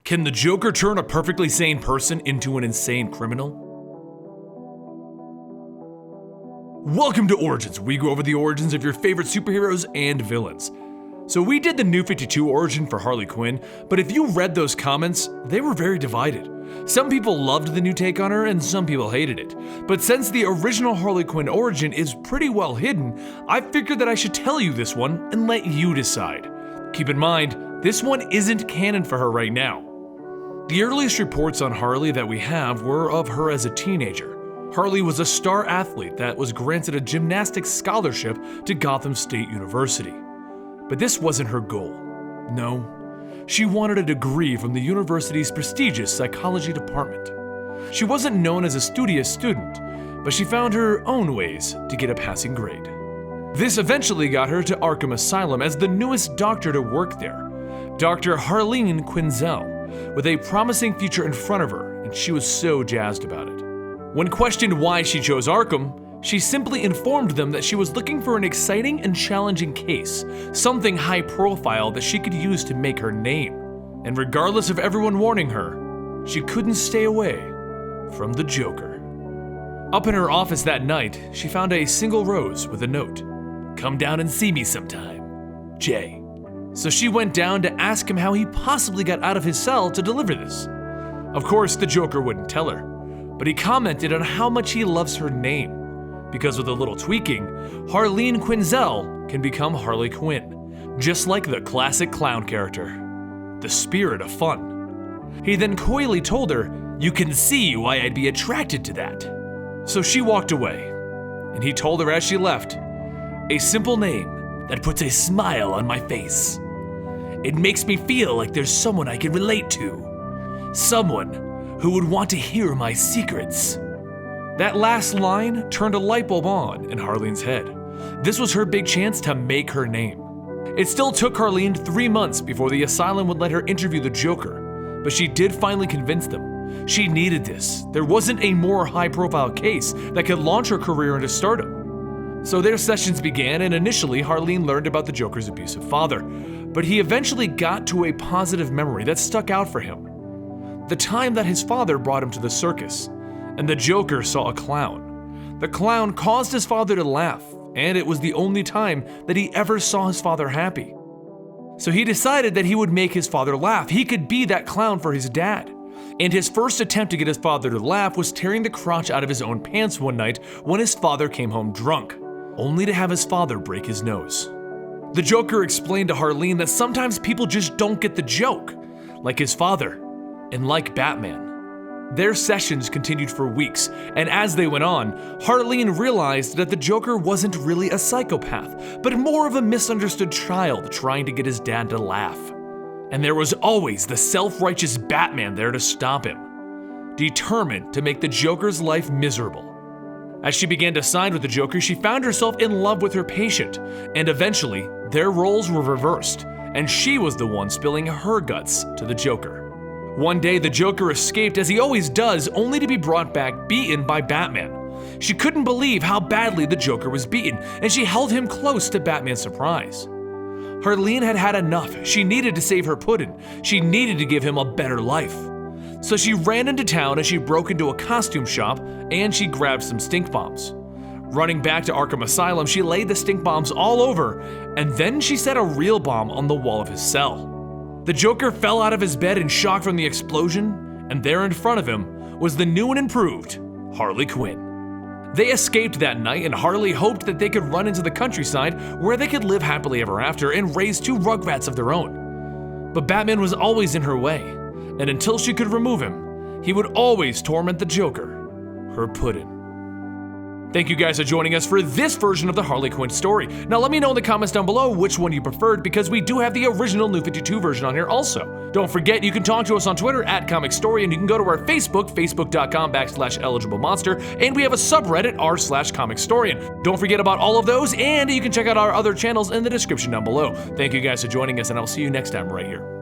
Can the Joker turn a perfectly sane person into an insane criminal? Welcome to Origins, where we go over the origins of your favorite superheroes and villains. So we did the New 52 origin for Harley Quinn, but if you read those comments, they were very divided. Some people loved the new take on her and some people hated it. But since the original Harley Quinn origin is pretty well hidden, I figured that I should tell you this one and let you decide. Keep in mind, this one isn't canon for her right now. The earliest reports on Harley that we have were of her as a teenager. Harley was a star athlete that was granted a gymnastics scholarship to Gotham State University. But this wasn't her goal. No, she wanted a degree from the university's prestigious psychology department. She wasn't known as a studious student, but she found her own ways to get a passing grade. This eventually got her to Arkham Asylum as the newest doctor to work there, Dr. Harley Quinn, with a promising future in front of her, and she was so jazzed about it. When questioned why she chose Arkham, she simply informed them that she was looking for an exciting and challenging case, something high profile that she could use to make her name. And regardless of everyone warning her, she couldn't stay away from the Joker. Up in her office that night, she found a single rose with a note. "Come down and see me sometime, Jay." So she went down to ask him how he possibly got out of his cell to deliver this. Of course, the Joker wouldn't tell her, but he commented on how much he loves her name, because with a little tweaking, Harley Quinn can become Harley Quinn, just like the classic clown character, the spirit of fun. He then coyly told her, "You can see why I'd be attracted to that." So she walked away, and he told her as she left, "A simple name that puts a smile on my face. It makes me feel like there's someone I can relate to, someone who would want to hear my secrets." That last line turned a light bulb on in Harlene's head. This was her big chance to make her name. It still took Harlene 3 months before the asylum would let her interview the Joker, but she did finally convince them. She needed this. There wasn't a more high-profile case that could launch her career into stardom. So their sessions began, and initially Harlene learned about the Joker's abusive father, but he eventually got to a positive memory that stuck out for him. The time that his father brought him to the circus, and the Joker saw a clown. The clown caused his father to laugh, and it was the only time that he ever saw his father happy. So he decided that he would make his father laugh. He could be that clown for his dad. And his first attempt to get his father to laugh was tearing the crotch out of his own pants one night when his father came home drunk, only to have his father break his nose. The Joker explained to Harlene that sometimes people just don't get the joke, like his father, and like Batman. Their sessions continued for weeks, and as they went on, Harlene realized that the Joker wasn't really a psychopath, but more of a misunderstood child trying to get his dad to laugh. And there was always the self-righteous Batman there to stop him, determined to make the Joker's life miserable. As she began to side with the Joker, she found herself in love with her patient, and eventually, their roles were reversed, and she was the one spilling her guts to the Joker. One day, the Joker escaped, as he always does, only to be brought back beaten by Batman. She couldn't believe how badly the Joker was beaten, and she held him close to Batman's surprise. Harlene had had enough. She needed to save her puddin'. She needed to give him a better life. So she ran into town and she broke into a costume shop and she grabbed some stink bombs. Running back to Arkham Asylum, she laid the stink bombs all over, and then she set a real bomb on the wall of his cell. The Joker fell out of his bed in shock from the explosion, and there in front of him was the new and improved Harley Quinn. They escaped that night, and Harley hoped that they could run into the countryside where they could live happily ever after and raise 2 rugrats of their own. But Batman was always in her way, and until she could remove him, he would always torment the Joker, her puddin'. Thank you guys for joining us for this version of the Harley Quinn story. Now let me know in the comments down below which one you preferred, because we do have the original New 52 version on here also. Don't forget, you can talk to us on Twitter at Comicstorian. You can go to our Facebook, facebook.com/eligiblemonster, and we have a subreddit r/Comicstorian. Don't forget about all of those, and you can check out our other channels in the description down below. Thank you guys for joining us, and I'll see you next time right here.